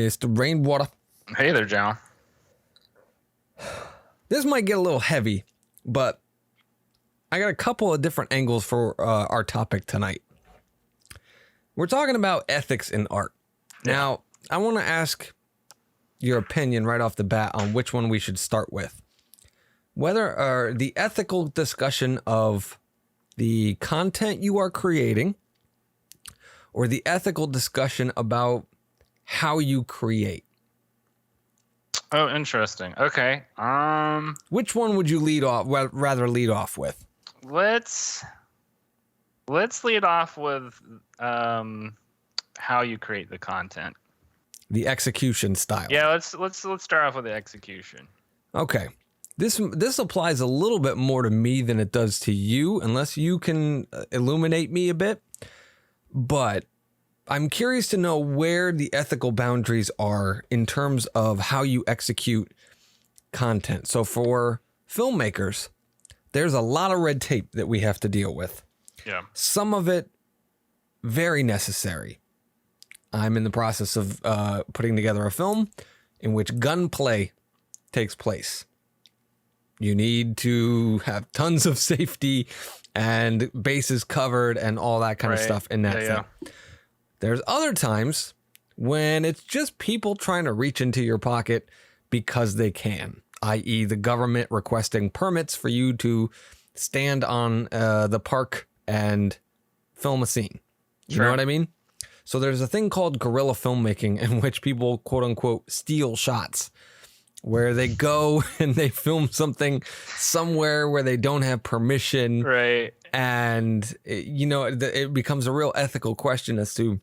Mr. Rainwater. Hey there, Jow. This might get a little heavy, but I got a couple of different angles for our topic tonight. We're talking about ethics in art. Yeah. Now, I want to ask your opinion right off the bat on which one we should start with. Whether the ethical discussion of the content you are creating or the ethical discussion about how you create. Oh, interesting. Okay. Which one would you rather lead off with? Let's lead off with how you create the content. The execution style. Yeah, let's start off with the execution. Okay. This applies a little bit more to me than it does to you, unless you can illuminate me a bit. But I'm curious to know where the ethical boundaries are in terms of how you execute content. So for filmmakers, there's a lot of red tape that we have to deal with. Yeah. Some of it very necessary. I'm in the process of putting together a film in which gunplay takes place. You need to have tons of safety and bases covered and all that kind of stuff in that thing. Yeah. There's other times when it's just people trying to reach into your pocket because they can, i.e. the government requesting permits for you to stand on the park and film a scene. You know what I mean? So there's a thing called guerrilla filmmaking in which people, quote unquote, steal shots, where they go and they film something somewhere where they don't have permission. Right. And, it becomes a real ethical question as to,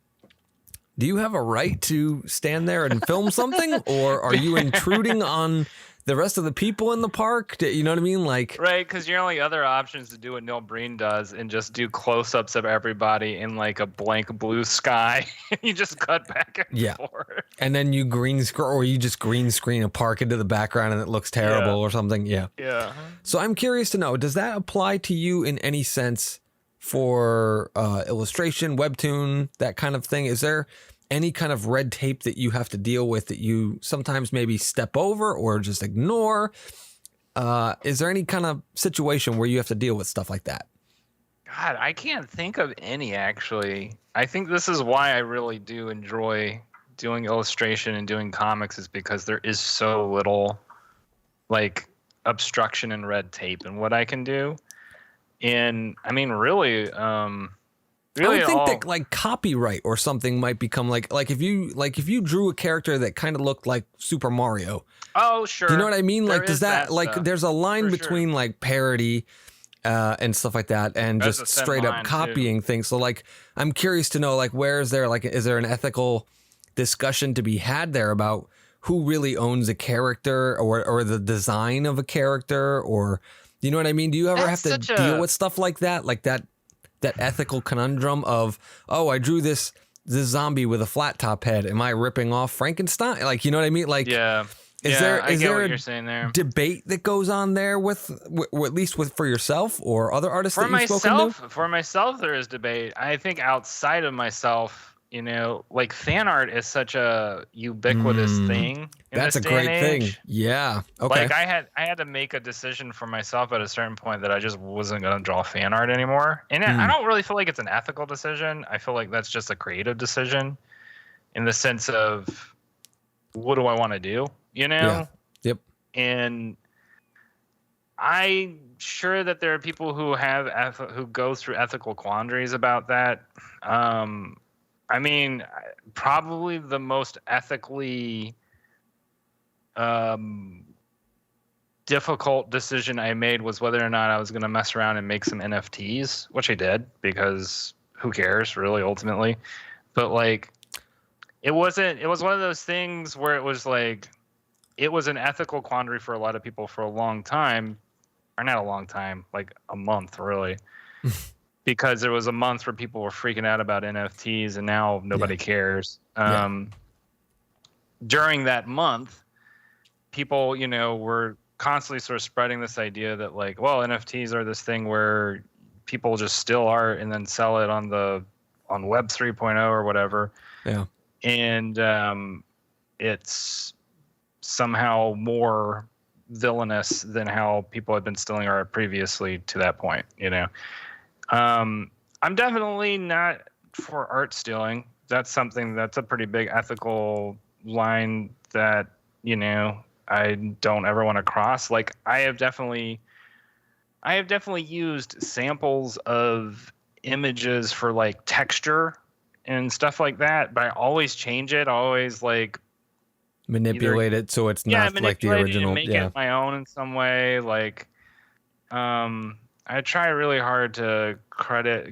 do you have a right to stand there and film something? Or are you intruding on the rest of the people in the park? You know what I mean? Like, right, because your only other option is to do what Neil Breen does and just do close-ups of everybody in like a blank blue sky. You just cut back and forth. And then you green screen, or you just green screen a park into the background and it looks terrible or something. Yeah. Yeah. So I'm curious to know, does that apply to you in any sense for illustration, webtoon, that kind of thing? Is there any kind of red tape that you have to deal with that you sometimes maybe step over or just ignore? Is there any kind of situation where you have to deal with stuff like that? God, I can't think of any, actually. I think this is why I really do enjoy doing illustration and doing comics, is because there is so little like obstruction and red tape in what I can do. And I mean, really, I would think that like copyright or something might become like if you drew a character that kind of looked like Super Mario. Oh, sure. Do you know what I mean? There like, does that like stuff. There's a line For between sure. like parody and stuff like that, and There's just a thin straight up line, copying things. So like, I'm curious to know, like, is there an ethical discussion to be had there about who really owns a character or the design of a character, or you know what I mean? Do you ever have to deal with stuff like that? Like that ethical conundrum of, oh, I drew this zombie with a flat top head. Am I ripping off Frankenstein? Like, you know what I mean? Like, is there what you're saying there. Debate that goes on there with at least for yourself or other artists For that you've spoken to? For myself, there is debate. I think outside of myself, like fan art is such a ubiquitous thing. That's a great thing. Yeah. Okay. Like I had to make a decision for myself at a certain point that I just wasn't going to draw fan art anymore. And I don't really feel like it's an ethical decision. I feel like that's just a creative decision in the sense of, what do I want to do? Yeah. Yep. And I'm sure that there are people who who go through ethical quandaries about that. I mean, probably the most ethically difficult decision I made was whether or not I was going to mess around and make some NFTs, which I did, because who cares, really, ultimately. But like, it was one of those things where it was like, it was an ethical quandary for a lot of people for a long time, or not a long time, like a month, really. Because there was a month where people were freaking out about NFTs, and now nobody cares. During that month, people, were constantly sort of spreading this idea that, like, well, NFTs are this thing where people just steal art and then sell it on Web 3.0 or whatever. Yeah. And it's somehow more villainous than how people had been stealing art previously to that point, you know. I'm definitely not for art stealing. That's a pretty big ethical line that, you know, I don't ever want to cross. Like I have definitely used samples of images for like texture and stuff like that, but I always change it. I always like manipulate it so it's not like the original. And make it my own in some way. Like, I try really hard to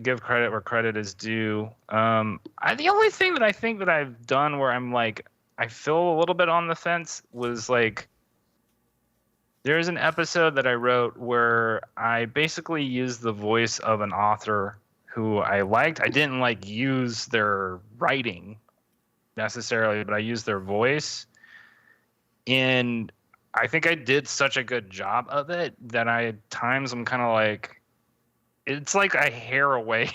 give credit where credit is due. The only thing that I think that I've done where I'm like, I feel a little bit on the fence was like, there's an episode that I wrote where I basically used the voice of an author who I liked. I didn't like use their writing necessarily, but I used their voice. And I think I did such a good job of it that at times I'm kind of like, it's like a hair away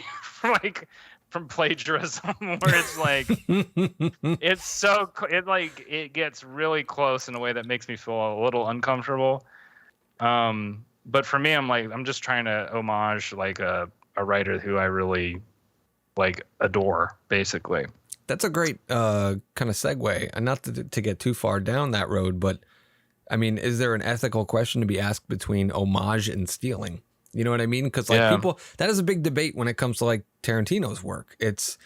from plagiarism where it's like, it gets really close in a way that makes me feel a little uncomfortable. But for me, I'm just trying to homage like a writer who I really like adore, basically. That's a great kind of segue, and not to get too far down that road, but I mean, is there an ethical question to be asked between homage and stealing? You know what I mean? Because like people, that is a big debate when it comes to like Tarantino's work. It's,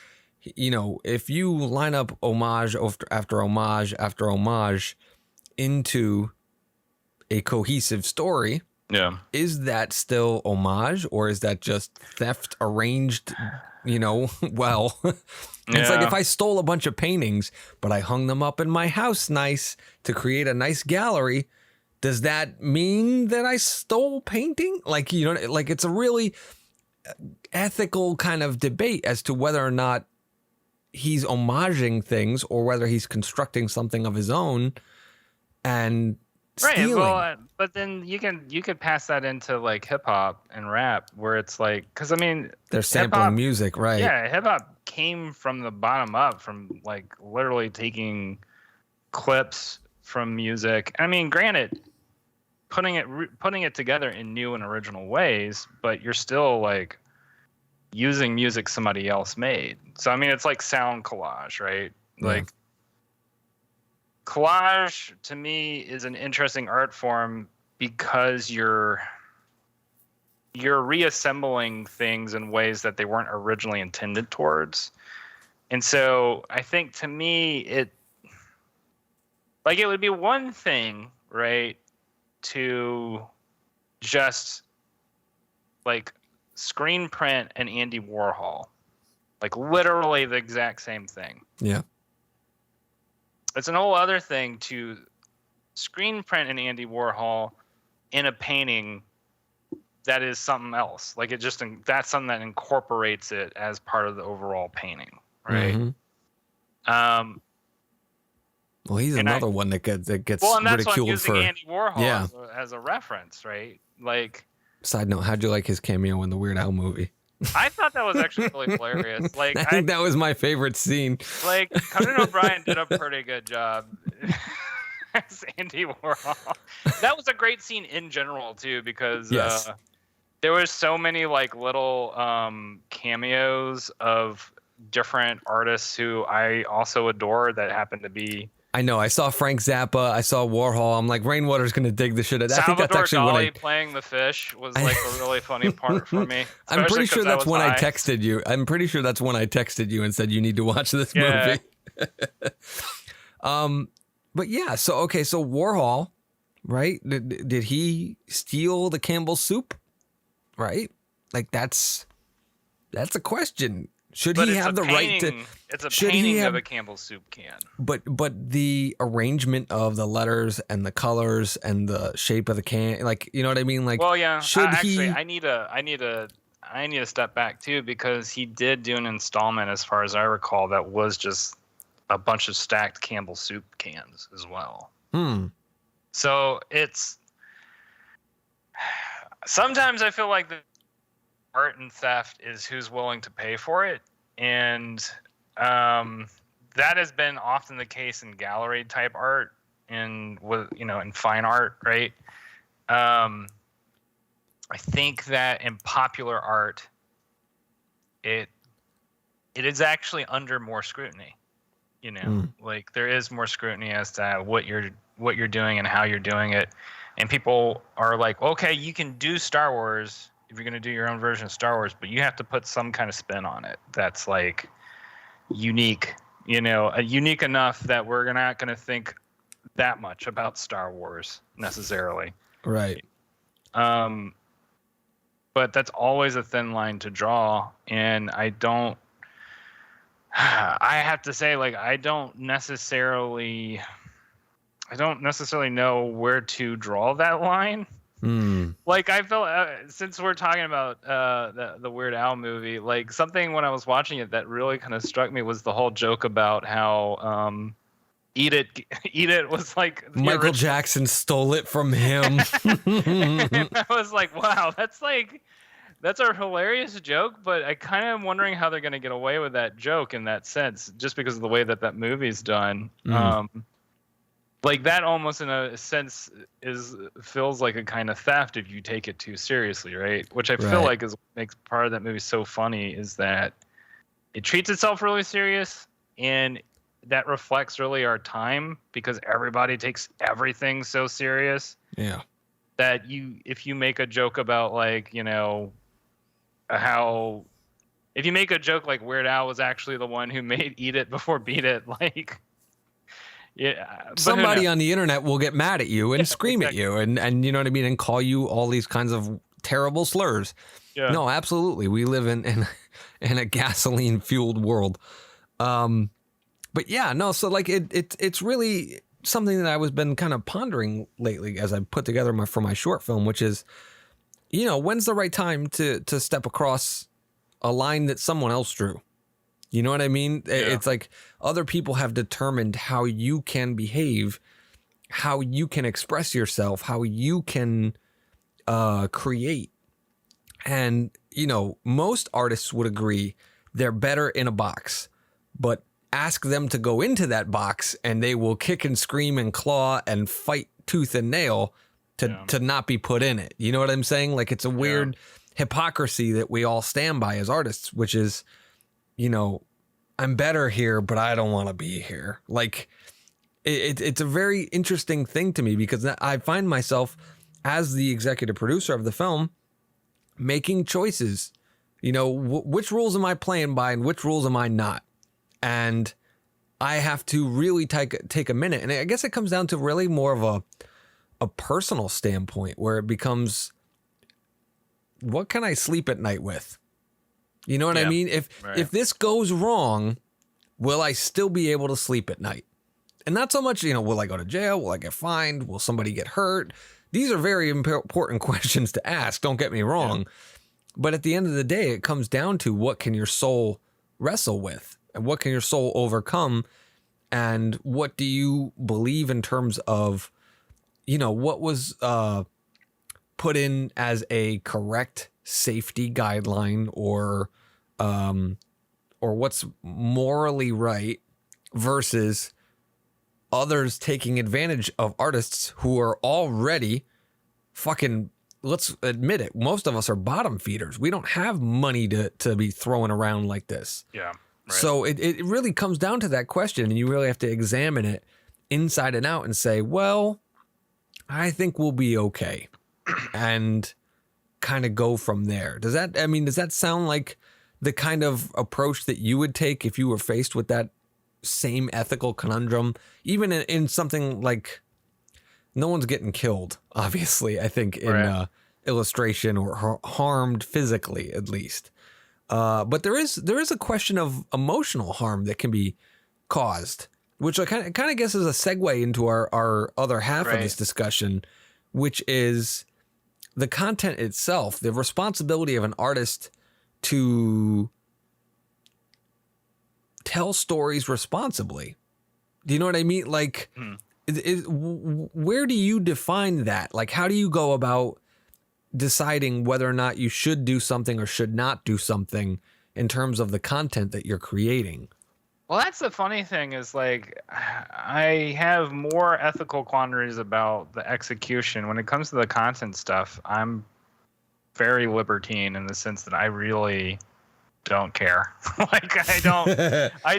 you know, if you line up homage after homage after homage into a cohesive story, is that still homage or is that just theft arranged, you know, well? It's like if I stole a bunch of paintings, but I hung them up in my house nice to create a nice gallery, does that mean that I stole painting? Like, you know, like it's a really ethical kind of debate as to whether or not he's homaging things or whether he's constructing something of his own and stealing. Right, well, but then you could pass that into like hip hop and rap, where it's like, because I mean, they're sampling music, right? Yeah, hip hop came from the bottom up, from like literally taking clips from music. I mean, granted, putting it together in new and original ways, but you're still like using music somebody else made. So I mean, it's like sound collage, right? Like. Collage to me is an interesting art form because you're reassembling things in ways that they weren't originally intended towards. And so I think to me it would be one thing, right, to just like screen print an Andy Warhol. Like literally the exact same thing. Yeah. It's an whole other thing to screen print an Andy Warhol in a painting that is something else. Like that's something that incorporates it as part of the overall painting, right? Mm-hmm. Well, he's another one that gets and that's why I'm ridiculed using for Andy Warhol as a reference, right? Like. Side note: how'd you like his cameo in the Weird Al movie? I thought that was actually really hilarious. Like, I think that was my favorite scene. Like, Conan O'Brien did a pretty good job as Andy Warhol. That was a great scene in general too, because there was so many like little cameos of different artists who I also adore that happened to be. I know. I saw Frank Zappa. I saw Warhol. I'm like, Rainwater's going to dig the shit out. I think that's actually Salvador Dali playing the fish was like a really funny part for me. I'm pretty sure that's when I texted you. I'm pretty sure that's when I texted you and said you need to watch this movie. But yeah, so Warhol, right? Did he steal the Campbell's soup? Right? Like that's a question. Should he have the right to? It's a painting of a Campbell's soup can. But the arrangement of the letters and the colors and the shape of the can, like, you know what I mean? Like, well, yeah. Actually, I need to step back too, because he did do an installment, as far as I recall, that was just a bunch of stacked Campbell's soup cans as well. So it's sometimes I feel like the art and theft is who's willing to pay for it, and that has been often the case in gallery type art and in fine art, right? I think that in popular art, it is actually under more scrutiny. Like there is more scrutiny as to what you're doing and how you're doing it, and people are like, okay, you can do Star Wars if you're going to do your own version of Star Wars, but you have to put some kind of spin on it that's like unique, unique enough that we're not going to think that much about Star Wars necessarily. Right. But that's always a thin line to draw, and I have to say, like, I don't necessarily know where to draw that line. Like, I felt since we're talking about the Weird Al movie, like something when I was watching it that really kind of struck me was the whole joke about how Eat It was like Michael Jackson stole it from him. And I was like, wow, that's a hilarious joke, but I kind of am wondering how they're going to get away with that joke in that sense, just because of the way that movie's done. Like that almost in a sense feels like a kind of theft if you take it too seriously, right? Which I feel like makes part of that movie so funny is that it treats itself really serious, and that reflects really our time because everybody takes everything so serious. Yeah. That if you make a joke about like, how if you make a joke like Weird Al was actually the one who made Eat It before Beat It, like, yeah, somebody on the internet will get mad at you and scream at you and you know what I mean, and call you all these kinds of terrible slurs. Yeah. No, absolutely. We live in a gasoline fueled world. But yeah, no, so like it's really something that I was been kind of pondering lately as I put together my short film, which is, when's the right time to step across a line that someone else drew? You know what I mean? Yeah. It's like other people have determined how you can behave, how you can express yourself, how you can create. And, most artists would agree they're better in a box, but ask them to go into that box and they will kick and scream and claw and fight tooth and nail to not be put in it. You know what I'm saying? Like it's a weird hypocrisy that we all stand by as artists, which is, I'm better here, but I don't want to be here. Like it's a very interesting thing to me because I find myself as the executive producer of the film making choices, which rules am I playing by and which rules am I not? And I have to really take a minute. And I guess it comes down to really more of a personal standpoint where it becomes, what can I sleep at night with? You know what I mean? If this goes wrong, will I still be able to sleep at night? And not so much, will I go to jail? Will I get fined? Will somebody get hurt? These are very important questions to ask. Don't get me wrong. Yeah. But at the end of the day, it comes down to what can your soul wrestle with? And what can your soul overcome? And what do you believe in terms of, what was put in as a correct safety guideline or what's morally right versus others taking advantage of artists who are already fucking, let's admit it, most of us are bottom feeders. We don't have money to be throwing around like this. Yeah. Right. So it really comes down to that question, and you really have to examine it inside and out and say, well, I think we'll be okay, and kind of go from there. Does that sound like the kind of approach that you would take if you were faced with that same ethical conundrum, even in something like no one's getting killed, obviously, I think in illustration or harmed physically at least. But there is a question of emotional harm that can be caused, which I kind of guess is a segue into our other half of this discussion, which is the content itself, the responsibility of an artist to tell stories responsibly. Do you know what I mean? Like, where do you define that? Like, how do you go about deciding whether or not you should do something or should not do something in terms of the content that you're creating? Well, that's the funny thing is like I have more ethical quandaries about the execution. When it comes to the content stuff, I'm very libertine in the sense that I really don't care. Like I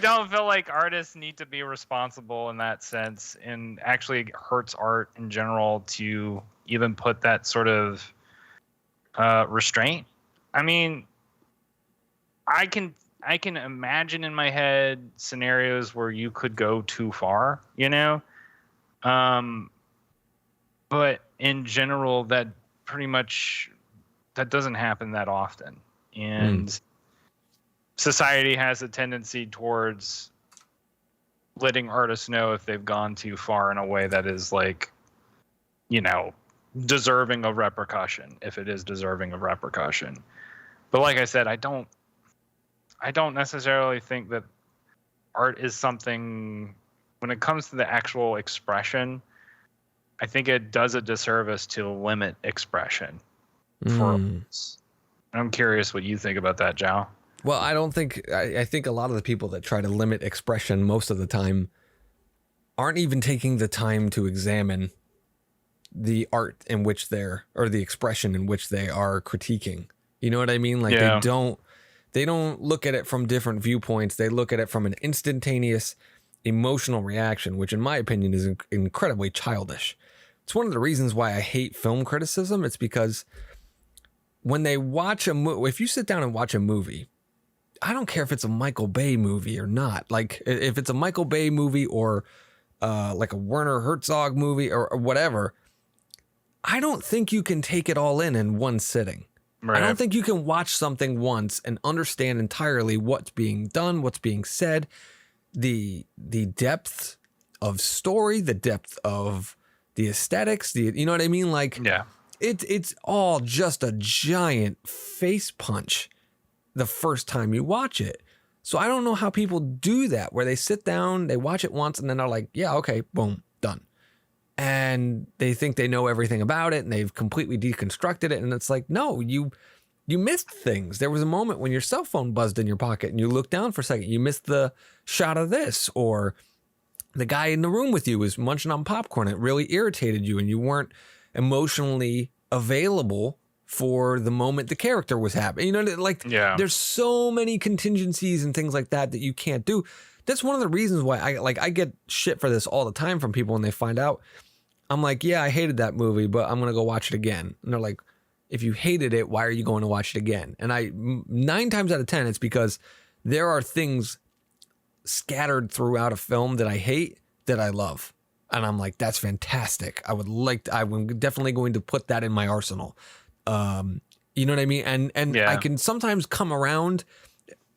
don't feel like artists need to be responsible in that sense, and actually it hurts art in general to even put that sort of restraint. I mean, I can imagine in my head scenarios where you could go too far, you know? But in general, that pretty much that doesn't happen that often. And society has a tendency towards letting artists know if they've gone too far in a way that is like, you know, deserving of repercussion, if it is deserving of repercussion. But like I said, I don't necessarily think that art is something, when it comes to the actual expression, I think it does a disservice to limit expression for us. I'm curious what you think about that, Jow. Well, I don't think, I think a lot of the people that try to limit expression most of the time aren't even taking the time to examine the art in which they're, or the expression in which they are critiquing. You know what I mean? Like they don't look at it from different viewpoints. They look at it from an instantaneous emotional reaction, which in my opinion is incredibly childish. It's one of the reasons why I hate film criticism. It's because when they watch a movie, if you sit down and watch a movie, I don't care if it's a Michael Bay movie or not. Like if it's a Michael Bay movie or like a Werner Herzog movie or whatever, I don't think you can take it all in one sitting. Right. I don't think you can watch something once and understand entirely what's being done, what's being said, the depth of story, the depth of the aesthetics, you know what I mean? Like, yeah, it's all just a giant face punch the first time you watch it. So I don't know how people do that, where they sit down, they watch it once, and then they're like, yeah, okay, boom, done. And they think they know everything about it, and they've completely deconstructed it. And it's like, no, you missed things. There was a moment when your cell phone buzzed in your pocket and you looked down for a second. You missed the shot of this, or the guy in the room with you was munching on popcorn. It really irritated you and you weren't emotionally available for the moment the character was happening. You know, like there's so many contingencies and things like that you can't do. That's one of the reasons why I get shit for this all the time from people when they find out. I'm like, yeah, I hated that movie, but I'm going to go watch it again. And they're like, if you hated it, why are you going to watch it again? And 9 times out of 10, it's because there are things scattered throughout a film that I hate that I love. And I'm like, that's fantastic. I'm definitely going to put that in my arsenal. You know what I mean? And I can sometimes come around,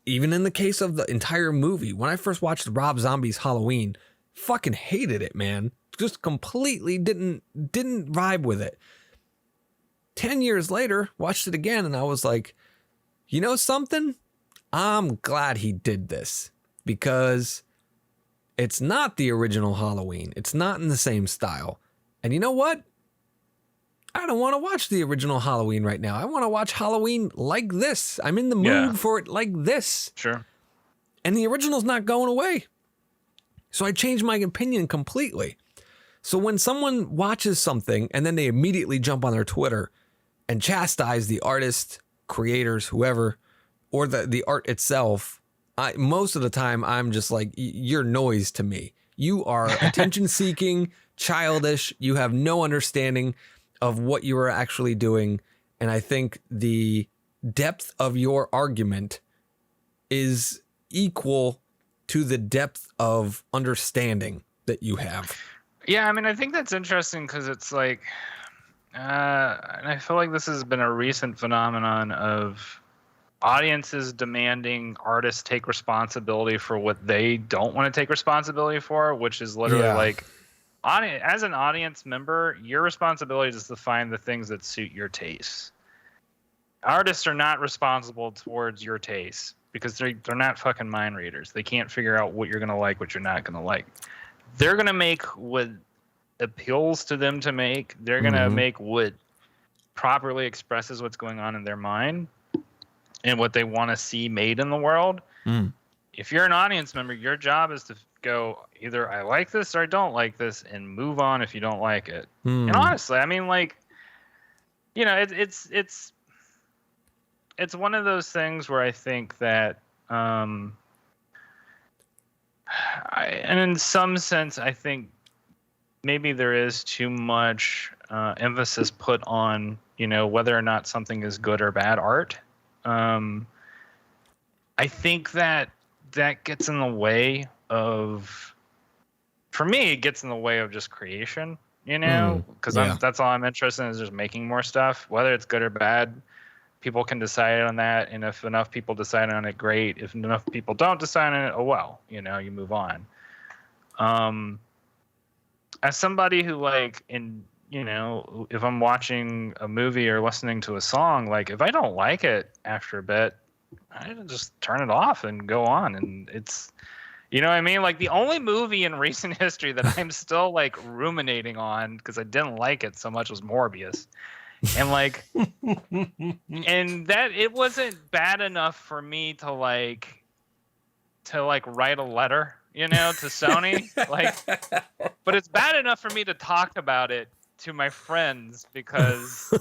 even in the case of the entire movie. When I first watched Rob Zombie's Halloween, fucking hated it, man. Just completely didn't vibe with it. 10 years later, watched it again, and I was like, you know something? I'm glad he did this, because it's not the original Halloween. It's not in the same style. And you know what? I don't want to watch the original Halloween right now. I want to watch Halloween like this. I'm in the mood for it like this. Sure. And the original's not going away. So I changed my opinion completely. So when someone watches something and then they immediately jump on their Twitter and chastise the artist, creators, whoever, or the art itself, most of the time I'm just like, you're noise to me. You are attention seeking, childish. You have no understanding of what you are actually doing. And I think the depth of your argument is equal to the depth of understanding that you have. Yeah, I mean, I think that's interesting because it's like, and I feel like this has been a recent phenomenon of audiences demanding artists take responsibility for what they don't want to take responsibility for, which is literally like, as an audience member, your responsibility is to find the things that suit your tastes. Artists are not responsible towards your tastes because they're not fucking mind readers. They can't figure out what you're going to like, what you're not going to like. They're going to make what appeals to them to make. They're going to make what properly expresses what's going on in their mind and what they want to see made in the world. if you're an audience member, your job is to go either I like this or I don't like this, and move on if you don't like it. And honestly, I mean, like, you know, it's one of those things where I think that, and in some sense, I think maybe there is too much emphasis put on, you know, whether or not something is good or bad art. I think that gets in the way of, for me, it gets in the way of just creation, you know, because that's all I'm interested in, is just making more stuff, whether it's good or bad. People can decide on that, and if enough people decide on it, great. If enough people don't decide on it, oh well, you know, you move on. As somebody who, like, you know, if I'm watching a movie or listening to a song, like, if I don't like it after a bit, I just turn it off and go on. And it's, you know what I mean? Like, the only movie in recent history that I'm still, like, ruminating on because I didn't like it so much was Morbius. And, like, and that it wasn't bad enough for me to write a letter, you know, to Sony, like, but it's bad enough for me to talk about it to my friends because,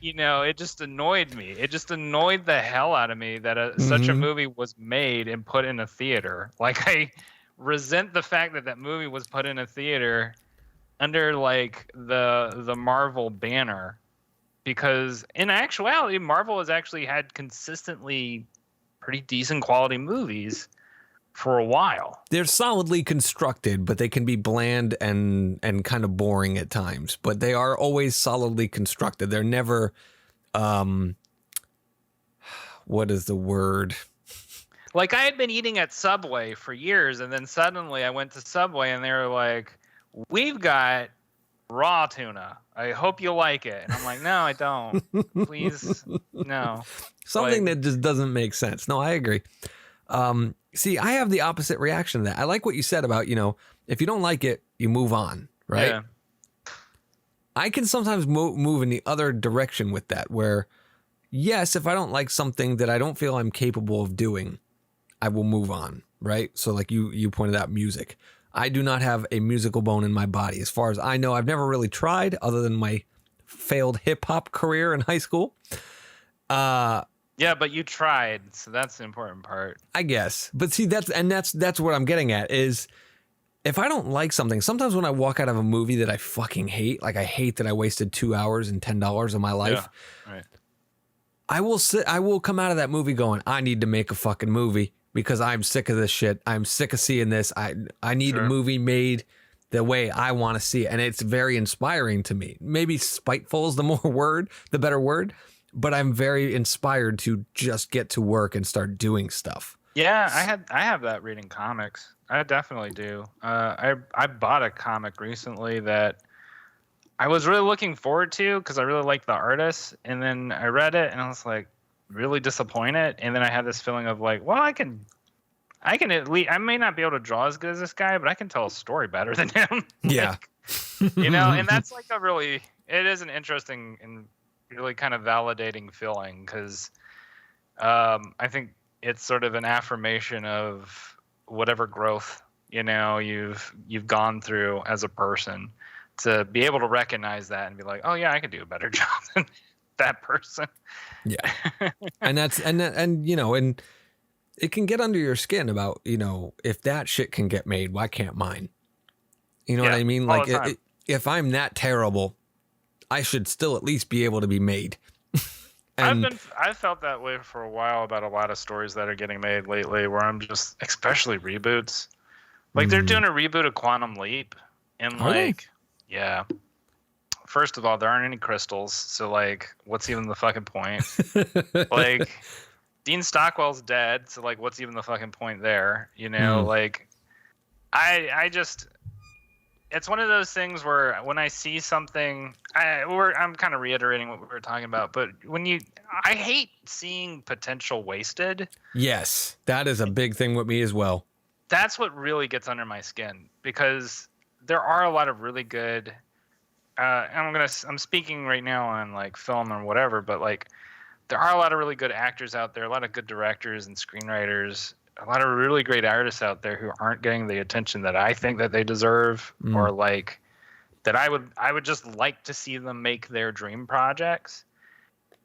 you know, it just annoyed me. It just annoyed the hell out of me that such a movie was made and put in a theater. Like, I resent the fact that movie was put in a theater under, like, the Marvel banner, because in actuality, Marvel has actually had consistently pretty decent quality movies for a while. They're solidly constructed, but they can be bland and kind of boring at times. But they are always solidly constructed. They're never, what is the word? Like, I had been eating at Subway for years, and then suddenly I went to Subway, and they were like, "We've got raw tuna. I hope you like it." And I'm like, "No, I don't. Please, no." Something that just doesn't make sense. No, I agree. See, I have the opposite reaction to that. I like what you said about, you know, if you don't like it, you move on, right? Yeah. I can sometimes move in the other direction with that, where, yes, if I don't like something that I don't feel I'm capable of doing, I will move on, right? So, like you pointed out, music. I do not have a musical bone in my body. As far as I know, I've never really tried, other than my failed hip hop career in high school. Yeah, but you tried, so that's the important part. I guess. But see, that's what I'm getting at is, if I don't like something, sometimes when I walk out of a movie that I fucking hate, like I hate that I wasted 2 hours and $10 of my life. Yeah, right. I will come out of that movie going, I need to make a fucking movie because I'm sick of this shit. I'm sick of seeing this. I need a movie made the way I want to see it. And it's very inspiring to me. Maybe spiteful is the better word. But I'm very inspired to just get to work and start doing stuff. Yeah, I have that reading comics. I definitely do. I bought a comic recently that I was really looking forward to because I really liked the artist, and then I read it and I was like really disappointed. And then I had this feeling of like, well, I can at least, I may not be able to draw as good as this guy, but I can tell a story better than him. Yeah, you know, and that's like it is an interesting and really kind of validating feeling, because I think it's sort of an affirmation of whatever growth, you know, you've gone through as a person, to be able to recognize that and be like, oh yeah, I could do a better job than that person. Yeah. and that's and you know, and it can get under your skin about, you know, if that shit can get made, why can't mine? You know what I mean? Like, if I'm that terrible, I should still at least be able to be made. I've felt that way for a while about a lot of stories that are getting made lately, where I'm just, especially reboots. Like, they're doing a reboot of Quantum Leap, and yeah. First of all, there aren't any crystals, so like, what's even the fucking point? Like, Dean Stockwell's dead, so like, what's even the fucking point there? You know, like, I just. It's one of those things where when I see something, I'm kind of reiterating what we were talking about, but I hate seeing potential wasted. Yes, that is a big thing with me as well. That's what really gets under my skin, because there are a lot of really good, I'm speaking right now on like film or whatever, but like there are a lot of really good actors out there, a lot of good directors and screenwriters, a lot of really great artists out there who aren't getting the attention that I think that they deserve, or like that I would just like to see them make their dream projects.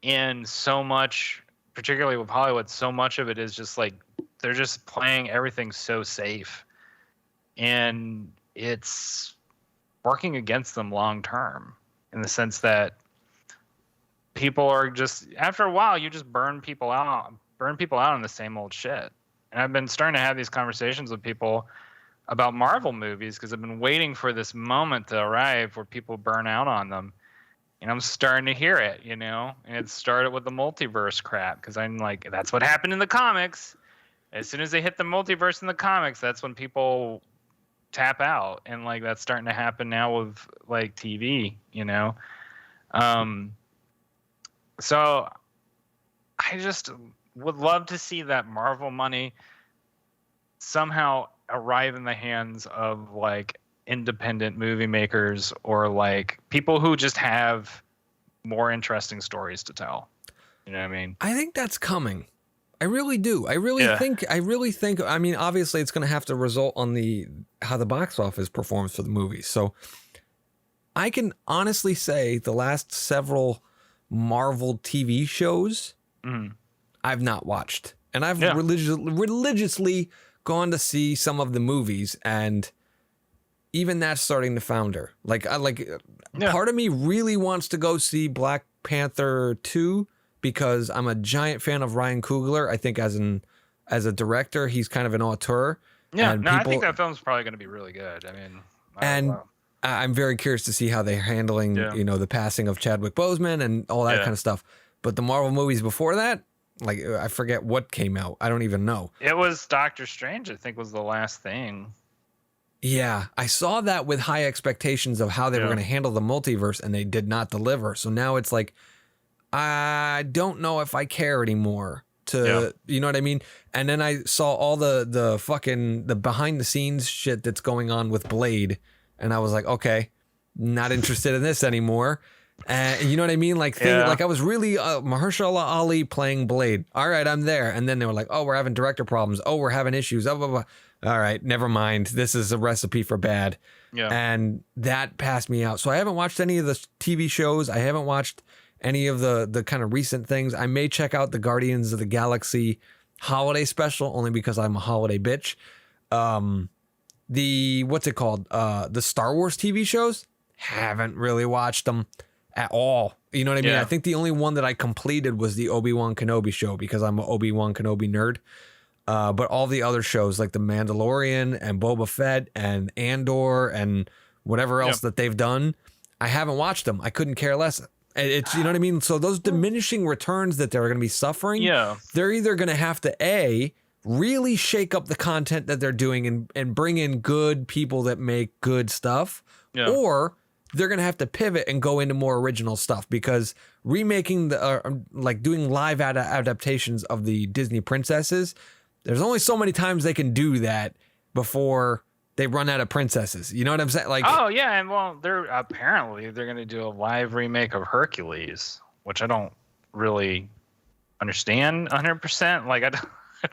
And so much, particularly with Hollywood, so much of it is just like they're just playing everything so safe, and it's working against them long term in the sense that people are just, after a while, you just burn people out on the same old shit. And I've been starting to have these conversations with people about Marvel movies because I've been waiting for this moment to arrive where people burn out on them. And I'm starting to hear it, you know? And it started with the multiverse crap because I'm like, that's what happened in the comics. As soon as they hit the multiverse in the comics, that's when people tap out. And like that's starting to happen now with like TV, you know? So I just would love to see that Marvel money somehow arrive in the hands of like independent movie makers or like people who just have more interesting stories to tell. You know what I mean? I think that's coming. I really do. I really think, I mean, obviously it's going to have to result on how the box office performs for the movies. So I can honestly say the last several Marvel TV shows I've not watched, and I've religiously gone to see some of the movies, and even that's starting to founder. Part of me really wants to go see Black Panther 2 because I'm a giant fan of Ryan Coogler. I think as a director, he's kind of an auteur. Yeah, I think that film's probably going to be really good. I mean, I'm very curious to see how they're handling, the passing of Chadwick Boseman and all that kind of stuff. But the Marvel movies before that, like I forget what came out. I don't even know. It was Doctor Strange, I think, was the last thing. Yeah, I saw that with high expectations of how they were going to handle the multiverse, and they did not deliver. So now it's like, I don't know if I care anymore. You know what I mean? And then I saw all the behind the scenes shit that's going on with Blade. And I was like, okay, not interested in this anymore. You know what I mean? Like I was really Mahershala Ali playing Blade. All right, I'm there. And then they were like, oh, we're having director problems. Oh, we're having issues. Oh, blah, blah. All right, never mind. This is a recipe for bad. Yeah. And that passed me out. So I haven't watched any of the TV shows. I haven't watched any of the kind of recent things. I may check out the Guardians of the Galaxy holiday special only because I'm a holiday bitch. What's it called? The Star Wars TV shows, haven't really watched them at all. You know what I mean? Yeah. I think the only one that I completed was the Obi-Wan Kenobi show because I'm an Obi-Wan Kenobi nerd. But all the other shows like The Mandalorian and Boba Fett and Andor and whatever else that they've done, I haven't watched them. I couldn't care less. It's, you know what I mean? So those diminishing returns that they're going to be suffering, they're either going to have to really shake up the content that they're doing and bring in good people that make good stuff, or they're going to have to pivot and go into more original stuff because remaking doing live adaptations of the Disney princesses, there's only so many times they can do that before they run out of princesses. You know what I'm saying? Like, oh yeah, and well, they're going to do a live remake of Hercules, which I don't really understand 100%. Like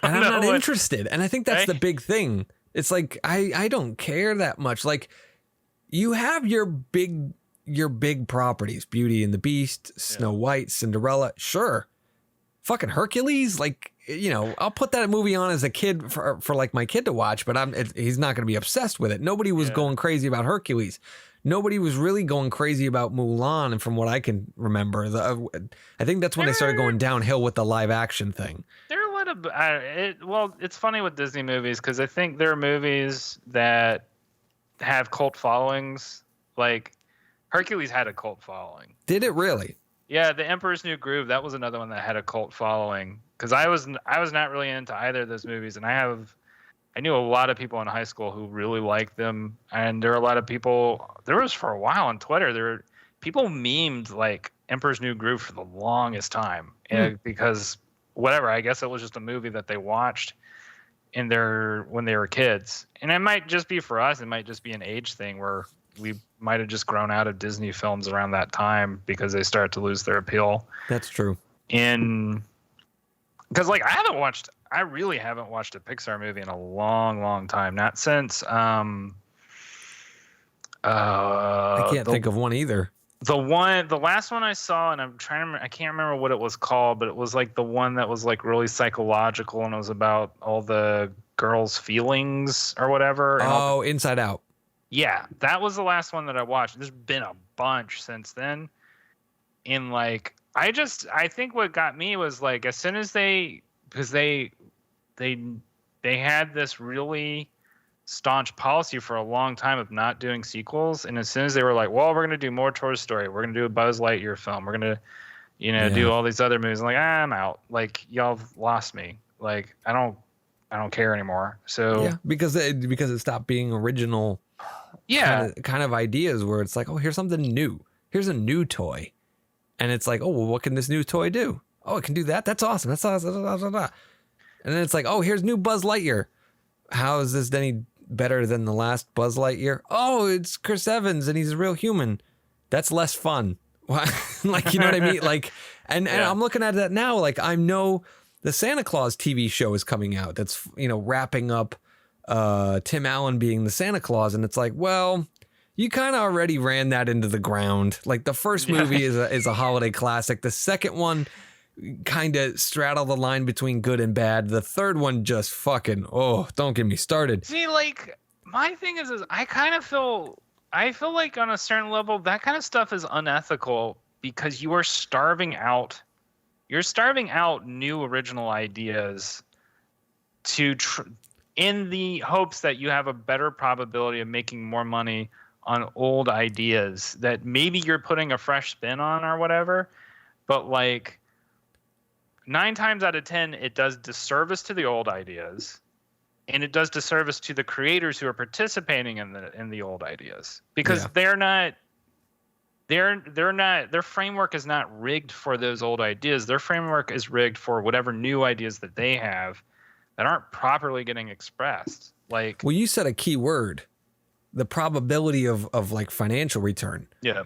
I'm not interested. And I think that's the big thing. It's like, I don't care that much. Like you have your big properties, Beauty and the Beast, Snow White, Cinderella. Sure. Fucking Hercules. Like, I'll put that movie on as a kid for like my kid to watch, but he's not going to be obsessed with it. Nobody was going crazy about Hercules. Nobody was really going crazy about Mulan. And from what I can remember, I think that's when they started going downhill with the live action thing. There are a lot of, it's funny with Disney movies because I think there are movies that have cult followings. Like Hercules had a cult following. Did it really? Yeah, The Emperor's New Groove, that was another one that had a cult following. Because I was not really into either of those movies, and I knew a lot of people in high school who really liked them, and there are a lot of people. There was for a while on Twitter, people memed like Emperor's New Groove for the longest time, because whatever. I guess it was just a movie that they watched when they were kids, and it might just be for us. It might just be an age thing where we might have just grown out of Disney films around that time because they start to lose their appeal. That's true. in because like I really haven't watched a Pixar movie in a long time, not since I can't think of one either. the last one I saw, and I can't remember what it was called, but it was like the one that was like really psychological, and it was about all the girls' feelings or whatever. And Inside Out. yeah, that was the last one that I watched. There's been a bunch since then. And like, I think what got me was like, as soon as because they had this really staunch policy for a long time of not doing sequels, and as soon as they were like, well, we're gonna do more Toy Story, we're gonna do a Buzz Lightyear film, we're gonna do all these other movies, I'm like, I'm out. Like, y'all have lost me. Like, I don't care anymore. So yeah, because it stopped being original. Yeah, kind of ideas where it's like, oh, here's something new. Here's a new toy, and it's like, oh, well, what can this new toy do? Oh, it can do that. That's awesome. That's awesome. And then it's like, oh, here's new Buzz Lightyear. How is this any better than the last Buzz Lightyear? Oh, it's Chris Evans and he's a real human. That's less fun. Like, you know what I mean? Like, and I'm looking at that now. Like, I know the Santa Claus TV show is coming out. That's, wrapping up Tim Allen being the Santa Claus. And it's like, well, you kind of already ran that into the ground. Like, the first movie is a holiday classic. The second one kind of straddle the line between good and bad. The third one just fucking, don't get me started. See, like, my thing is I feel like on a certain level that kind of stuff is unethical because you are starving out new original ideas in the hopes that you have a better probability of making more money on old ideas that maybe you're putting a fresh spin on or whatever. But like, 9 times out of 10, it does disservice to the old ideas, and it does disservice to the creators who are participating in the old ideas because their framework is not rigged for those old ideas. Their framework is rigged for whatever new ideas that they have that aren't properly getting expressed. Like, well, you said a key word, the probability of like financial return. Yeah.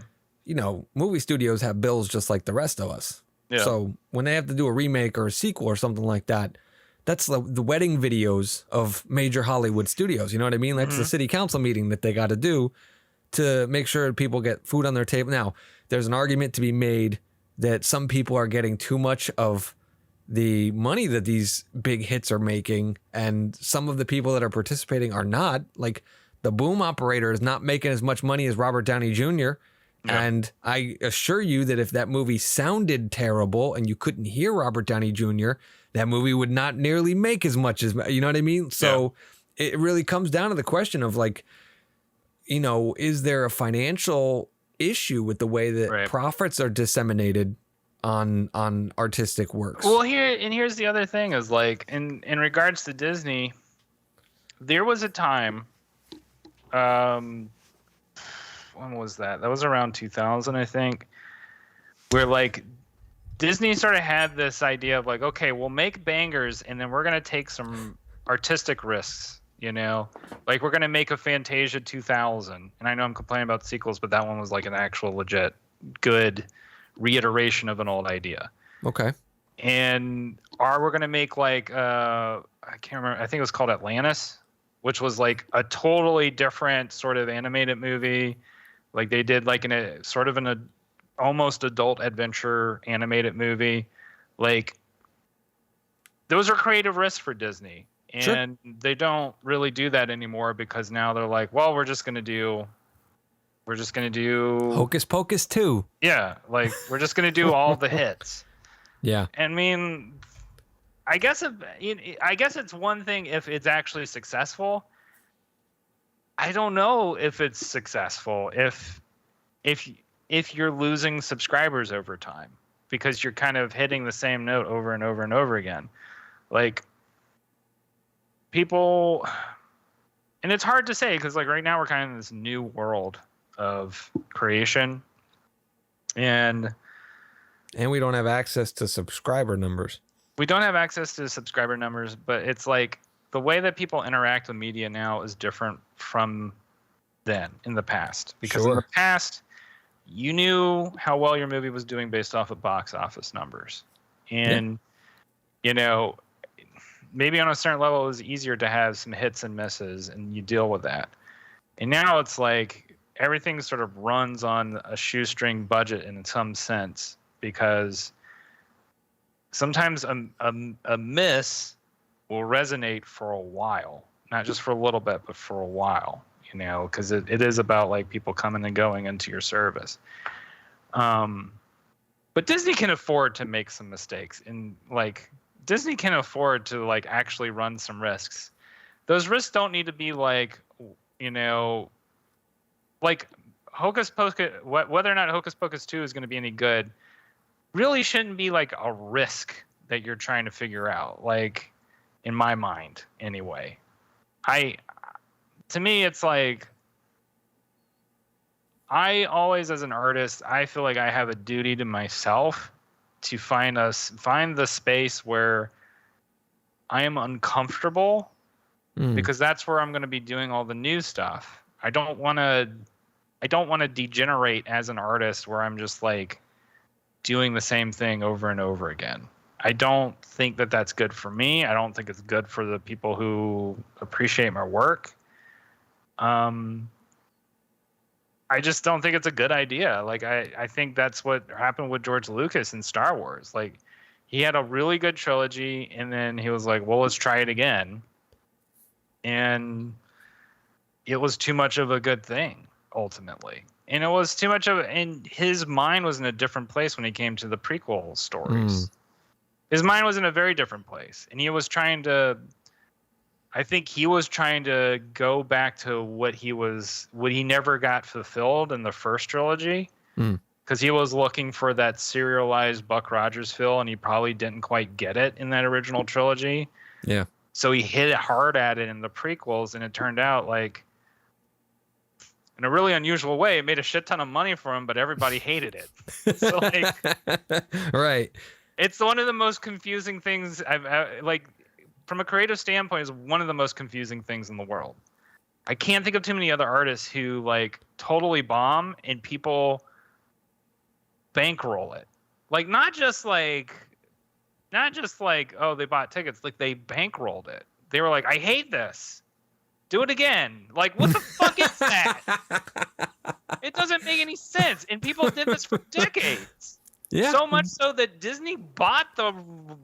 Movie studios have bills just like the rest of us. Yeah. So when they have to do a remake or a sequel or something like that, that's the wedding videos of major Hollywood studios. You know what I mean? That's the city council meeting that they got to do to make sure people get food on their table. Now, there's an argument to be made that some people are getting too much of the money that these big hits are making, and some of the people that are participating are not. Like, the boom operator is not making as much money as Robert Downey Jr., and I assure you that if that movie sounded terrible and you couldn't hear Robert Downey Jr., that movie would not nearly make as much as, you know what I mean? So it really comes down to the question of like, is there a financial issue with the way that profits are disseminated on artistic works? Well, here's the other thing is like, in regards to Disney, there was a time, when was that? That was around 2000, I think, where like Disney sort of had this idea of like, okay, we'll make bangers and then we're going to take some artistic risks, like we're going to make a Fantasia 2000. And I know I'm complaining about sequels, but that one was like an actual legit good reiteration of an old idea. Okay. And we're going to make like, I can't remember. I think it was called Atlantis, which was like a totally different sort of animated movie. Like they did like an almost adult adventure animated movie. Like, those are creative risks for Disney, and they don't really do that anymore because now they're like, well, we're just gonna do Hocus Pocus 2. Yeah, like we're just gonna do all the hits. Yeah, I mean, I guess it's one thing if it's actually successful. I don't know if it's successful if you're losing subscribers over time because you're kind of hitting the same note over and over and over again. Like, people, and it's hard to say because like right now we're kind of in this new world of creation, and we don't have access to subscriber numbers. We don't have access to subscriber numbers, but it's like the way that people interact with media now is different from then in the past. Because in the past, you knew how well your movie was doing based off of box office numbers. And, you know, maybe on a certain level, it was easier to have some hits and misses, and you deal with that. And now it's like everything sort of runs on a shoestring budget in some sense, because sometimes a miss will resonate for a while, not just for a little bit, but for a while, you know, because it is about like people coming and going into your service. But Disney can afford to make some mistakes, and like Disney can afford to like actually run some risks. Those risks don't need to be like, you know, like Hocus Pocus, whether or not Hocus Pocus 2 is going to be any good really shouldn't be like a risk that you're trying to figure out, like in my mind anyway. To me, it's like, I always, as an artist, I feel like I have a duty to myself to find the space where I am uncomfortable, because that's where I'm going to be doing all the new stuff. I don't want to degenerate as an artist where I'm just like doing the same thing over and over again. I don't think that that's good for me. I don't think it's good for the people who appreciate my work. I just don't think it's a good idea. Like, I think that's what happened with George Lucas in Star Wars. Like, he had a really good trilogy, and then he was like, well, let's try it again. And it was too much of a good thing, ultimately. And it was too much of, and his mind was in a different place when he came to the prequel stories. His mind was in a very different place. And he was trying to, I think he was trying to go back to what he never got fulfilled in the first trilogy. Because he was looking for that serialized Buck Rogers feel, and he probably didn't quite get it in that original trilogy. Yeah. So he hit it hard at it in the prequels, and it turned out like, in a really unusual way, it made a shit ton of money for him, but everybody hated it. So like, right. It's one of the most confusing things like, from a creative standpoint, is one of the most confusing things in the world. I can't think of too many other artists who like totally bomb and people bankroll it. Like, not just like, oh, they bought tickets. Like, they bankrolled it. They were like, I hate this. Do it again. Like, what the fuck is that? It doesn't make any sense. And people did this for decades. Yeah. So much so that Disney bought the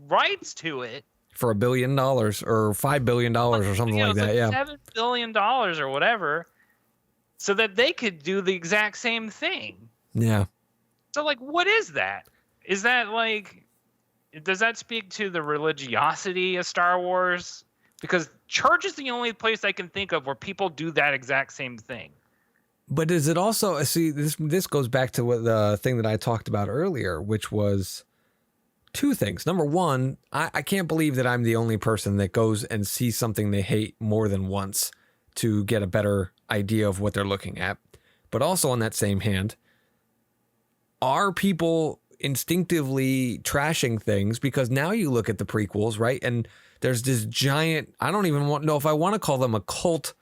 rights to it for $1 billion or $5 billion or something like that. Yeah. $7 billion or whatever, so that they could do the exact same thing. Yeah. So like, what is that? Is that like, does that speak to the religiosity of Star Wars? Because church is the only place I can think of where people do that exact same thing. But is it also, see, this goes back to what the thing that I talked about earlier, which was two things. Number one, I can't believe that I'm the only person that goes and sees something they hate more than once to get a better idea of what they're looking at. But also on that same hand, are people instinctively trashing things? Because now you look at the prequels, right? And there's this giant, I don't even know if I want to call them a cult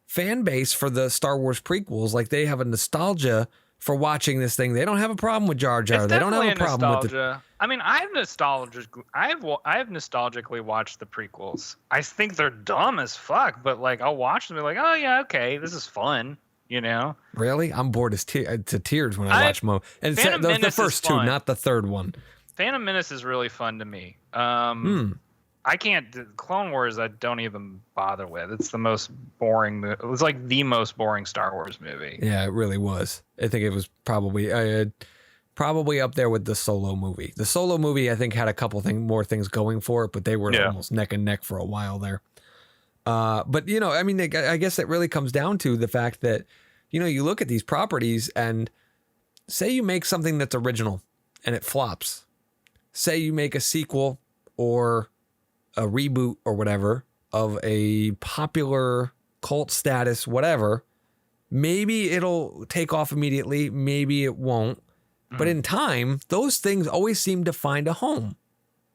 fan base for the Star Wars prequels. Like, they have a nostalgia for watching this thing. They don't have a problem with Jar Jar. They don't have a problem with it. I mean, I've nostalgically watched the prequels. I think they're dumb as fuck, but like, I'll watch them and be like, oh yeah, okay, this is fun. You know? Really? I'm bored to tears when I watch Mo. And the first two, not the third one. Phantom Menace is really fun to me. I can't. Clone Wars, I don't even bother with. It's the most boring movie. It was like the most boring Star Wars movie. Yeah, it really was. I think it was probably up there with the Solo movie. The Solo movie, I think, had a couple more things going for it, but they were almost neck and neck for a while there. But, you know, I mean, I guess it really comes down to the fact that, you know, you look at these properties and say you make something that's original and it flops. Say you make a sequel or a reboot or whatever of a popular cult status, whatever. Maybe it'll take off immediately. Maybe it won't. But in time, those things always seem to find a home,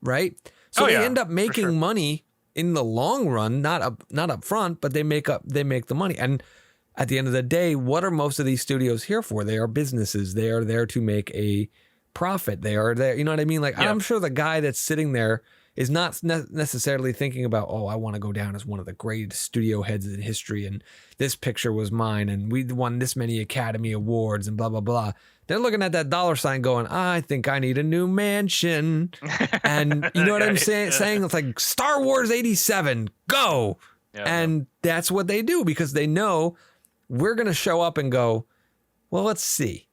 right? So they end up making money in the long run, not up front, but they make the money. And at the end of the day, what are most of these studios here for? They are businesses. They are there to make a profit. They are there. You know what I mean? Like, Yeah. I'm sure the guy that's sitting there is not necessarily thinking about, oh, I want to go down as one of the greatest studio heads in history, and this picture was mine, and we won this many Academy Awards, and blah, blah, blah. They're looking at that dollar sign going, I think I need a new mansion. And you know what I'm saying? It's like Star Wars 87, go. Yeah, and that's what they do, because they know we're going to show up and go, well, let's see.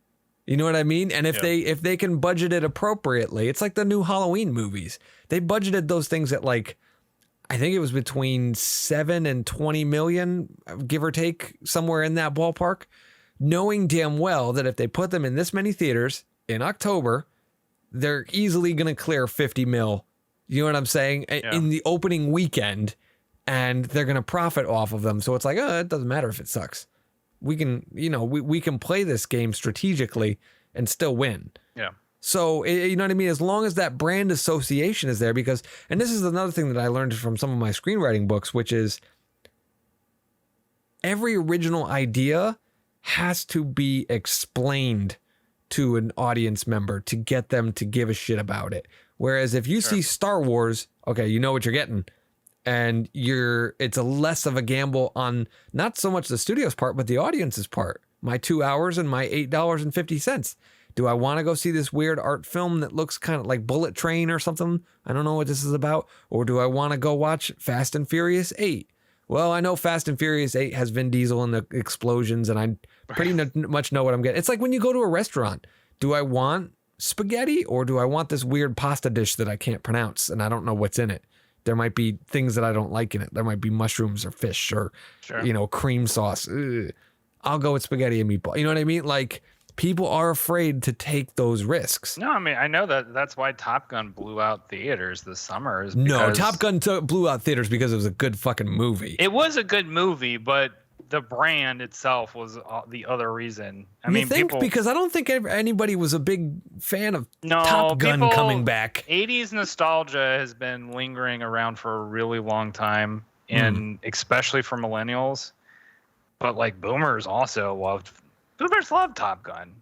You know what I mean? And if they can budget it appropriately, it's like the new Halloween movies. They budgeted those things at like, I think it was between 7 and 20 million, give or take, somewhere in that ballpark, knowing damn well that if they put them in this many theaters in October, they're easily going to clear 50 mil. You know what I'm saying? In the opening weekend, and they're going to profit off of them. So it's like, it doesn't matter if it sucks. We can, we can play this game strategically and still win. Yeah. So, you know what I mean? As long as that brand association is there, because, and this is another thing that I learned from some of my screenwriting books, which is every original idea has to be explained to an audience member to get them to give a shit about it. Whereas if you see Star Wars, okay, you know what you're getting. And it's a less of a gamble on not so much the studio's part, but the audience's part. My 2 hours and my $8.50. Do I want to go see this weird art film that looks kind of like Bullet Train or something? I don't know what this is about. Or do I want to go watch Fast and Furious 8? Well, I know Fast and Furious 8 has Vin Diesel and the explosions, and I pretty much know what I'm getting. It's like when you go to a restaurant. Do I want spaghetti, or do I want this weird pasta dish that I can't pronounce and I don't know what's in it? There might be things that I don't like in it. There might be mushrooms or fish or, cream sauce. Ugh. I'll go with spaghetti and meatball. You know what I mean? Like, people are afraid to take those risks. No, I mean, I know that's why Top Gun blew out theaters this summer. No, Top Gun blew out theaters because it was a good fucking movie. It was a good movie, but the brand itself was the other reason. Because I don't think anybody was a big fan of Top Gun coming back. 80s nostalgia has been lingering around for a really long time, and especially for millennials. But like boomers loved Top Gun.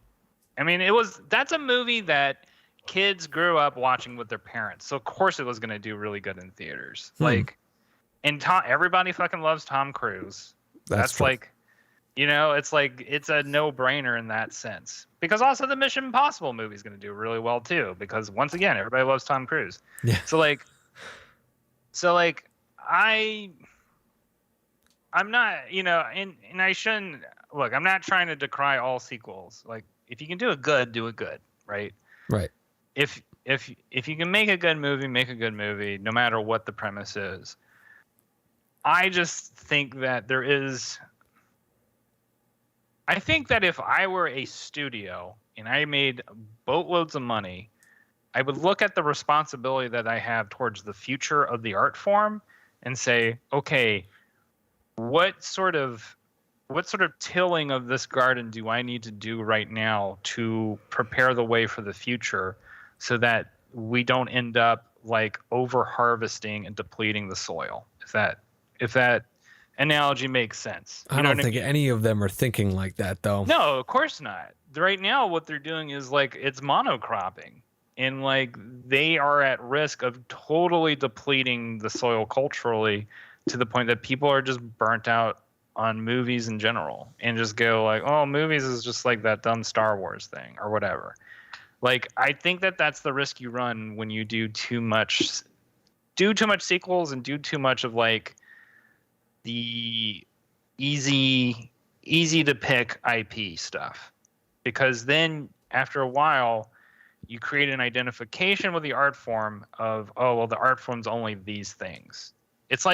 I mean, that's a movie that kids grew up watching with their parents. So of course it was going to do really good in theaters. Everybody fucking loves Tom Cruise. That's like, it's a no-brainer in that sense. Because also the Mission Impossible movie is going to do really well too. Because once again, everybody loves Tom Cruise. Yeah. I'm not, and I shouldn't look. I'm not trying to decry all sequels. Like, if you can do it good, do it good, right? Right. If you can make a good movie, make a good movie, no matter what the premise is. I just think that I think that if I were a studio and I made boatloads of money, I would look at the responsibility that I have towards the future of the art form and say, okay, what sort of tilling of this garden do I need to do right now to prepare the way for the future so that we don't end up like over harvesting and depleting the soil? If that analogy makes sense. I don't think any of them are thinking like that, though. No, of course not. Right now, what they're doing is like it's monocropping, and like they are at risk of totally depleting the soil culturally to the point that people are just burnt out on movies in general and just go like, oh, movies is just like that dumb Star Wars thing or whatever. Like, I think that that's the risk you run when you do too much sequels and do too much of like the easy to pick IP stuff, because then after a while you create an identification with the art form of, oh, well, the art form's only these things. It's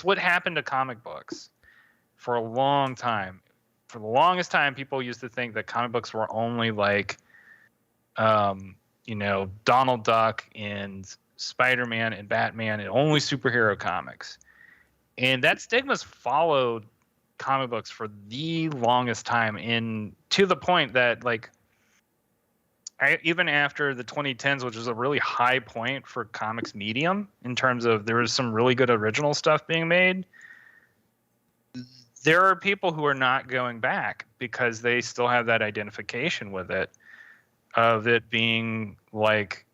what happened to comic books for a long time. For the longest time, people used to think that comic books were only like, Donald Duck and Spider-Man and Batman and only superhero comics. And that stigma's followed comic books for the longest time, to the point that like even after the 2010s, which was a really high point for comics medium in terms of there was some really good original stuff being made, there are people who are not going back because they still have that identification with it. of it being like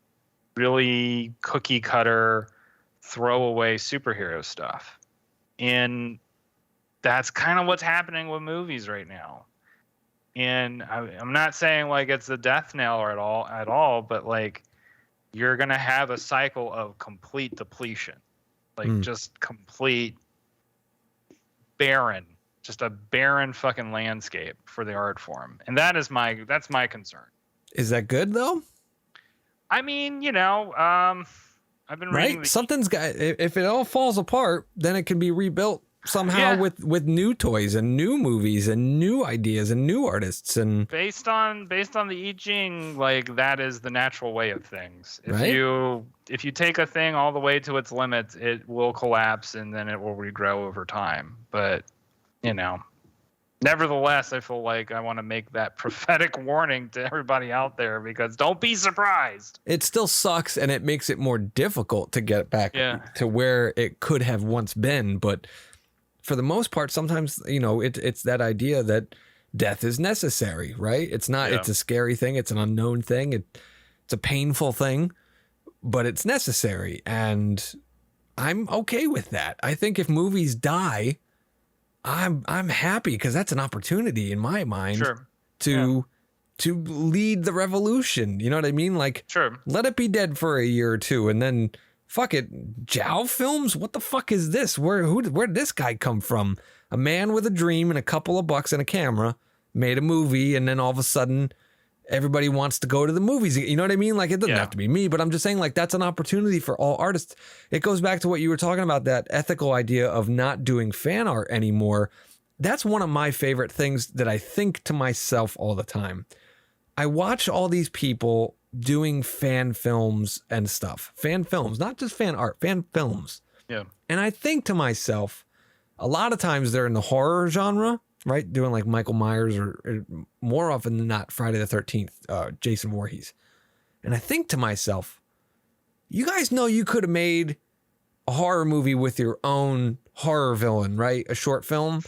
really cookie cutter throwaway superhero stuff. And that's kind of what's happening with movies right now. And I'm not saying like it's the death knell or at all, but like you're gonna have a cycle of complete depletion, like just complete barren, just a barren fucking landscape for the art form, and that's my concern. Is that good though? I mean, I've been reading. Something's got. If it all falls apart, then it can be rebuilt somehow with new toys and new movies and new ideas and new artists. And based on the I Ching, like that is the natural way of things. If you take a thing all the way to its limits, it will collapse and then it will regrow over time. But nevertheless, I feel like I want to make that prophetic warning to everybody out there, because don't be surprised. It still sucks, and it makes it more difficult to get back to where it could have once been. But for the most part, sometimes, it's that idea that death is necessary, right? It's not, it's a scary thing. It's an unknown thing. It's a painful thing, but it's necessary. And I'm okay with that. I think if movies die, I'm happy, because that's an opportunity in my mind to lead the revolution. You know what I mean? Like, let it be dead for a year or two, and then fuck it. Jow films? What the fuck is this? Where'd this guy come from? A man with a dream and a couple of bucks and a camera made a movie, and then all of a sudden everybody wants to go to the movies. You know what I mean? Like, it doesn't have to be me, but I'm just saying, like, that's an opportunity for all artists. It goes back to what you were talking about, that ethical idea of not doing fan art anymore. That's one of my favorite things that I think to myself all the time. I watch all these people doing fan films and stuff. Fan films, not just fan art, fan films. Yeah. And I think to myself, a lot of times they're in the horror genre, right? Doing like Michael Myers, or more often than not, Friday the 13th, Jason Voorhees. And I think to myself, you guys know you could have made a horror movie with your own horror villain, right? A short film.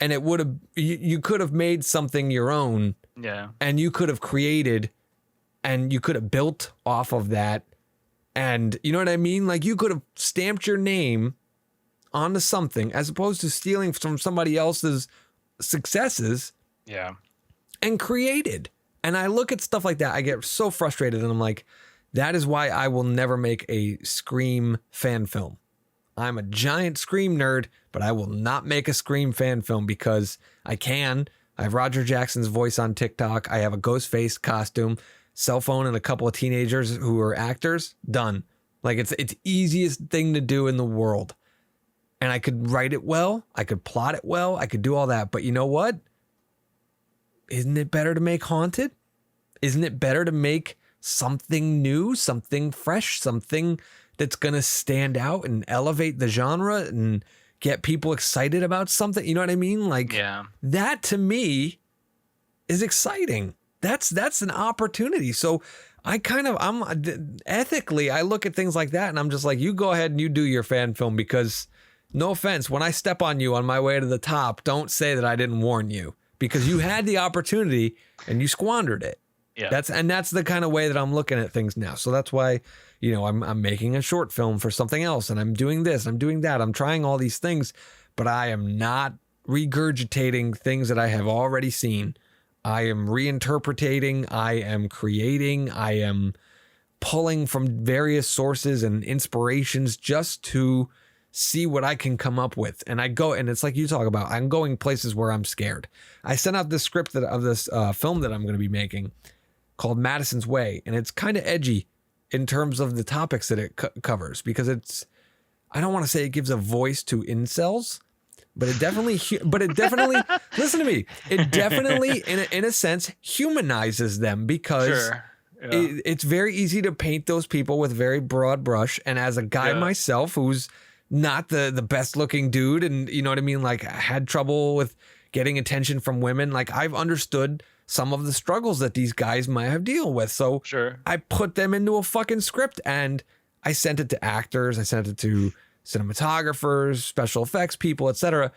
And it would have, you could have made something your own. Yeah. And you could have created, and you could have built off of that. And you know what I mean? Like, you could have stamped your name onto something, as opposed to stealing from somebody else's successes and created. And I look at stuff like that, I get so frustrated, and I'm like, that is why I will never make a Scream fan film. I'm a giant Scream nerd, but I will not make a Scream fan film, because I have Roger Jackson's voice on TikTok, I have a Ghostface costume, cell phone, and a couple of teenagers who are actors. Done. Like, it's easiest thing to do in the world. And I could write it well. I could plot it well. I could do all that. But you know what? Isn't it better to make Haunted? Isn't it better to make something new, something fresh, something that's going to stand out and elevate the genre and get people excited about something? You know what I mean? Like, that to me is exciting. That's an opportunity. So I'm ethically, I look at things like that and I'm just like, you go ahead and you do your fan film, because no offense, when I step on you on my way to the top, don't say that I didn't warn you, because you had the opportunity and you squandered it. Yeah. That's the kind of way that I'm looking at things now. So that's why, I'm making a short film for something else, and I'm doing this, I'm doing that. I'm trying all these things, but I am not regurgitating things that I have already seen. I am reinterpreting, I am creating, I am pulling from various sources and inspirations just to see what I can come up with. And I go, and it's like you talk about, I'm going places where I'm scared. I sent out this script of this film that I'm going to be making called Madison's Way. And it's kind of edgy in terms of the topics that it covers, because I don't want to say it gives a voice to incels, but it definitely listen to me. It definitely, in a sense, humanizes them, because it's very easy to paint those people with very broad brush. And as a guy myself, who's not the best looking dude, and you know what I mean? Like, I had trouble with getting attention from women. Like, I've understood some of the struggles that these guys might have deal with. So I put them into a fucking script, and I sent it to actors. I sent it to cinematographers, special effects people, etc.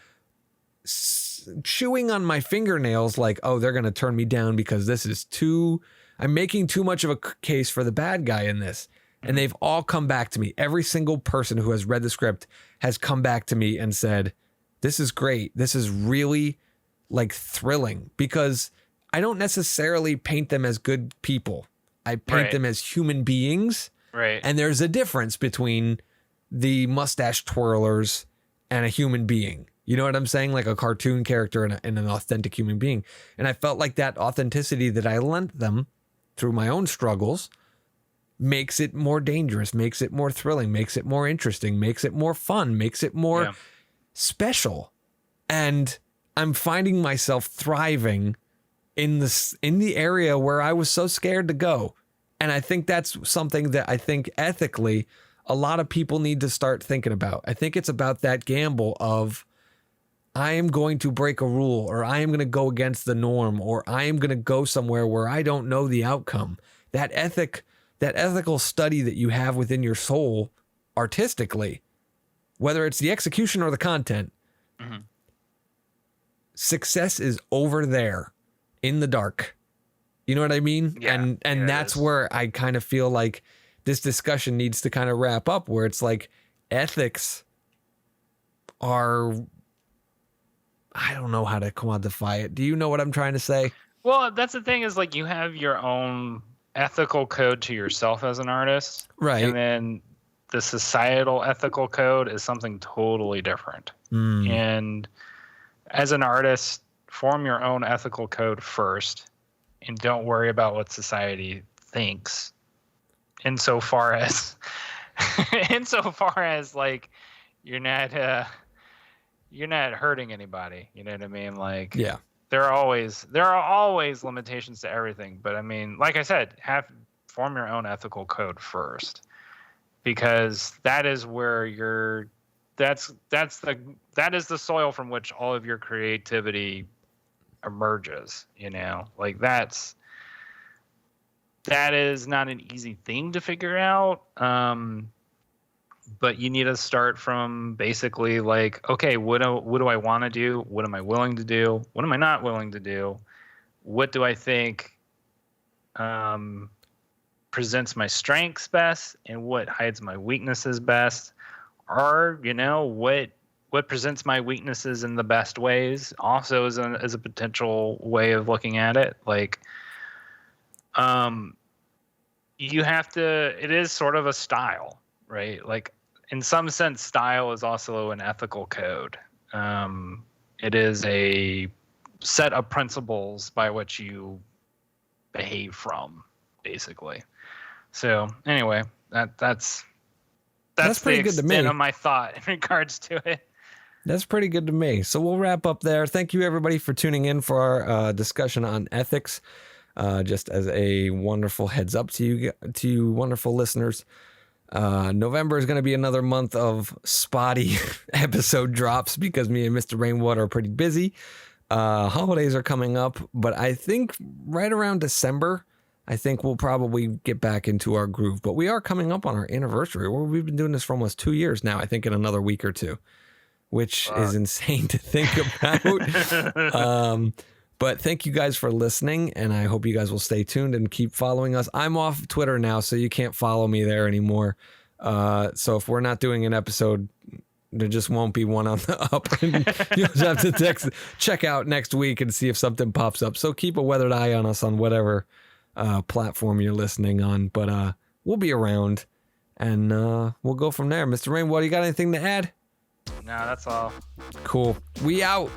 Chewing on my fingernails like, oh, they're going to turn me down because this is too, I'm making too much of a case for the bad guy in this. And they've all come back to me. Every single person who has read the script has come back to me and said, this is great. This is really like thrilling, because I don't necessarily paint them as good people. I paint them as human beings. Right. And there's a difference between the mustache twirlers and a human being. You know what I'm saying? Like a cartoon character and an authentic human being. And I felt like that authenticity that I lent them through my own struggles makes it more dangerous, makes it more thrilling, makes it more interesting, makes it more fun, makes it more special. And I'm finding myself thriving in the area where I was so scared to go. And I think that's something that I think ethically a lot of people need to start thinking about. I think it's about that gamble of, I am going to break a rule, or I am going to go against the norm, or I am going to go somewhere where I don't know the outcome. That ethical study that you have within your soul artistically, whether it's the execution or the content, success is over there in the dark. You know what I mean? Yeah, and that's where I kind of feel like this discussion needs to kind of wrap up, where it's like ethics are, I don't know how to quantify it. Do you know what I'm trying to say? Well, that's the thing, is like you have your own ethical code to yourself as an artist. Right. And then the societal ethical code is something totally different. And as an artist, form your own ethical code first, and don't worry about what society thinks. Insofar as like you're not hurting anybody. You know what I mean? Like, yeah. There are always limitations to everything, but I mean, like I said, form your own ethical code first, because that is where that is the soil from which all of your creativity emerges. You know, like that is not an easy thing to figure out. But you need to start from basically like, okay, what do I want to do? What am I willing to do? What am I not willing to do? What do I think presents my strengths best, and what hides my weaknesses best? Or, you know, what presents my weaknesses in the best ways also is a potential way of looking at it. Like, you have to, it is sort of a style, right? Like, in some sense, style is also an ethical code. It is a set of principles by which you behave from, basically. So anyway, that's pretty good to me. Extent of my thought in regards to it. That's pretty good to me. So we'll wrap up there. Thank you, everybody, for tuning in for our discussion on ethics. Just as a wonderful heads up to you wonderful listeners. November is going to be another month of spotty episode drops because me and Mr. Rainwater are pretty busy. Holidays are coming up, but I think right around December, I think we'll probably get back into our groove. But we are coming up on our anniversary. We've been doing this for almost 2 years now, I think in another week or two, which is insane to think about. But thank you guys for listening, and I hope you guys will stay tuned and keep following us. I'm off Twitter now, so you can't follow me there anymore. So if we're not doing an episode, there just won't be one on the up. You'll just have to check out next week and see if something pops up. So keep a weathered eye on us on whatever platform you're listening on. But we'll be around, and we'll go from there. Mr. Rainwater, you got anything to add? No, that's all. Cool. We out.